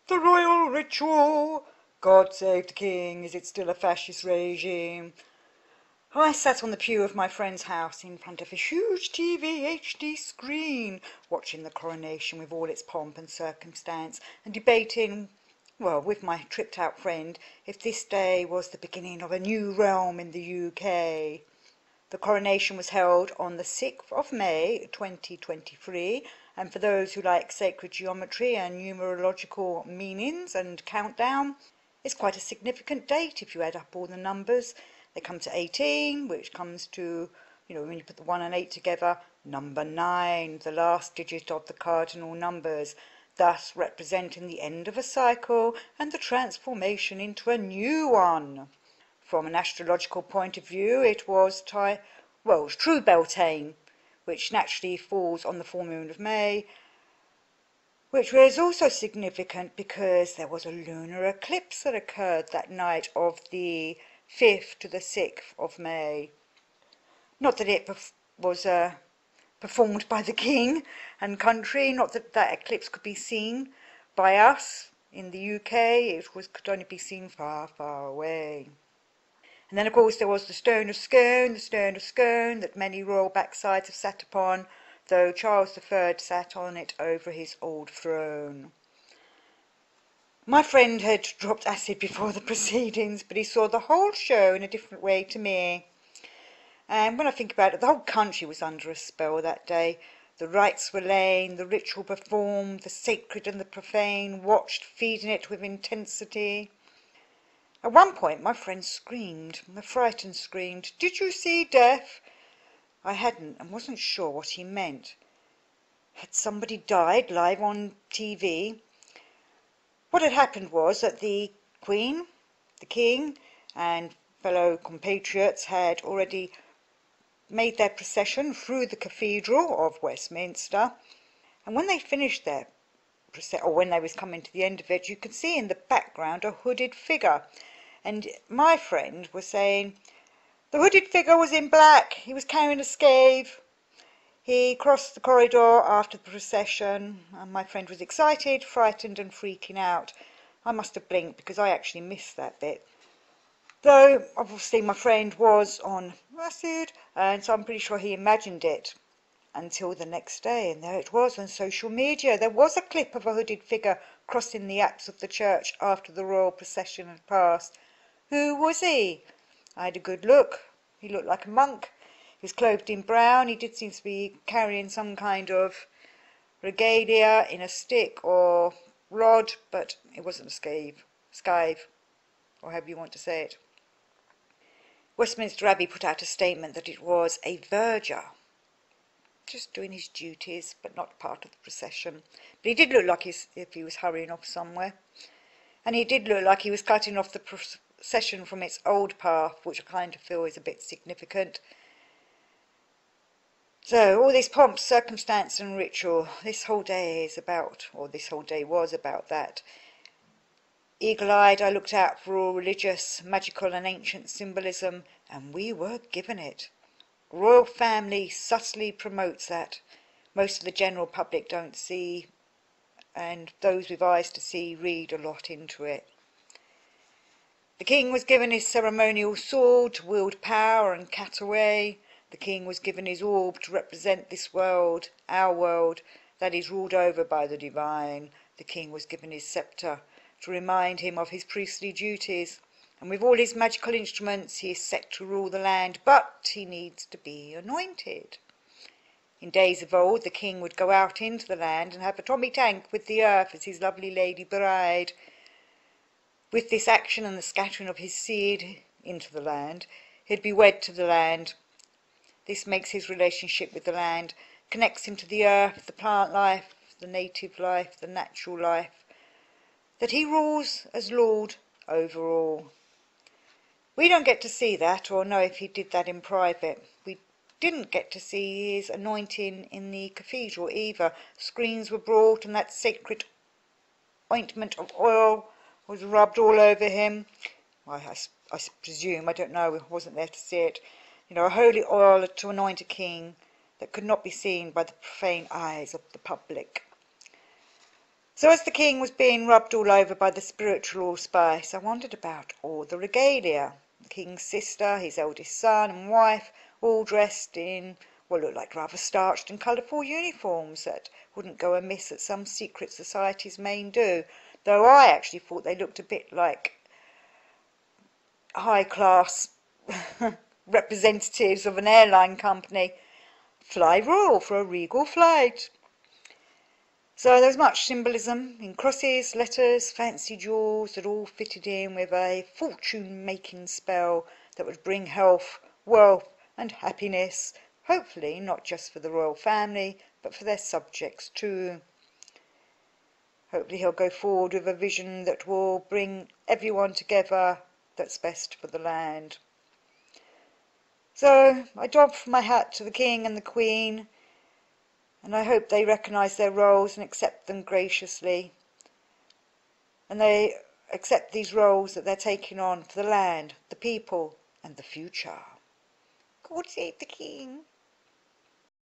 The royal ritual. God save the king. Is it still a fascist regime? I sat on the pew of my friend's house in front of a huge TV HD screen, watching the coronation with all its pomp and circumstance, and debating, well, with my tripped out friend, if this day was the beginning of a new realm in the UK. The coronation was held on the 6th of May 2023, and for those who like sacred geometry and numerological meanings and countdown, it's quite a significant date if you add up all the numbers. They come to 18, which comes to, when you put the 1 and 8 together, number 9, the last digit of the cardinal numbers, thus representing the end of a cycle and the transformation into a new one. From an astrological point of view, it was true Beltane, which naturally falls on the full moon of May, which was also significant because there was a lunar eclipse that occurred that night of the 5th to the 6th of May. Not that it was performed by the king and country, not that that eclipse could be seen by us in the UK, could only be seen far, far away. And then, of course, there was the Stone of Scone that many royal backsides have sat upon, though Charles III sat on it over his old throne. My friend had dropped acid before the proceedings, but he saw the whole show in a different way to me. And when I think about it, the whole country was under a spell that day. The rites were laying, the ritual performed, the sacred and the profane watched, feeding it with intensity. At one point my friend screamed, a frightened scream, "Did you see death?" I hadn't and wasn't sure what he meant. Had somebody died live on TV? What had happened was that the Queen, the King, and fellow compatriots had already made their procession through the Cathedral of Westminster, and when they finished their procession, or when they was coming to the end of it, you could see in the background a hooded figure, and my friend was saying the hooded figure was in black, he was carrying a scave. He crossed the corridor after the procession, and my friend was excited, frightened and freaking out. I must have blinked because I actually missed that bit. Though, obviously, my friend was on acid, and so I'm pretty sure he imagined it until the next day, and there it was on social media. There was a clip of a hooded figure crossing the apse of the church after the royal procession had passed. Who was he? I had a good look. He looked like a monk. He was clothed in brown. He did seem to be carrying some kind of regalia in a stick or rod, but it wasn't a scythe, or however you want to say it. Westminster Abbey put out a statement that it was a verger, just doing his duties, but not part of the procession. But he did look like if he was hurrying off somewhere. And he did look like he was cutting off the procession from its old path, which I kind of feel is a bit significant. So all this pomp, circumstance and ritual, this whole day was about that. Eagle-eyed, I looked out for all religious, magical and ancient symbolism, and we were given it. Royal family subtly promotes that. Most of the general public don't see, and those with eyes to see read a lot into it. The king was given his ceremonial sword to wield power and cat away. The king was given his orb to represent this world, our world, that is ruled over by the divine. The king was given his sceptre to remind him of his priestly duties, and with all his magical instruments he is set to rule the land, but he needs to be anointed. In days of old the king would go out into the land and have a tommy tank with the earth as his lovely lady bride. With this action and the scattering of his seed into the land, he'd be wed to the land. This makes his relationship with the land, connects him to the earth, the plant life, the native life, the natural life, that he rules as Lord over all. We don't get to see that or know if he did that in private. We didn't get to see his anointing in the cathedral either. Screens were brought and that sacred ointment of oil was rubbed all over him. I presume, I don't know, I wasn't there to see it. A holy oil to anoint a king that could not be seen by the profane eyes of the public. So as the king was being rubbed all over by the spiritual allspice, I wondered about all the regalia. The king's sister, his eldest son and wife, all dressed in what looked like rather starched and colourful uniforms that wouldn't go amiss at some secret society's main do, though I actually thought they looked a bit like high-class representatives of an airline company. Fly royal for a regal flight. So there was much symbolism in crosses, letters, fancy jewels that all fitted in with a fortune-making spell that would bring health, wealth and happiness, hopefully not just for the royal family, but for their subjects too. Hopefully he'll go forward with a vision that will bring everyone together that's best for the land. So I doff my hat to the King and the Queen, and I hope they recognise their roles and accept them graciously. And they accept these roles that they're taking on for the land, the people, and the future. God save the King.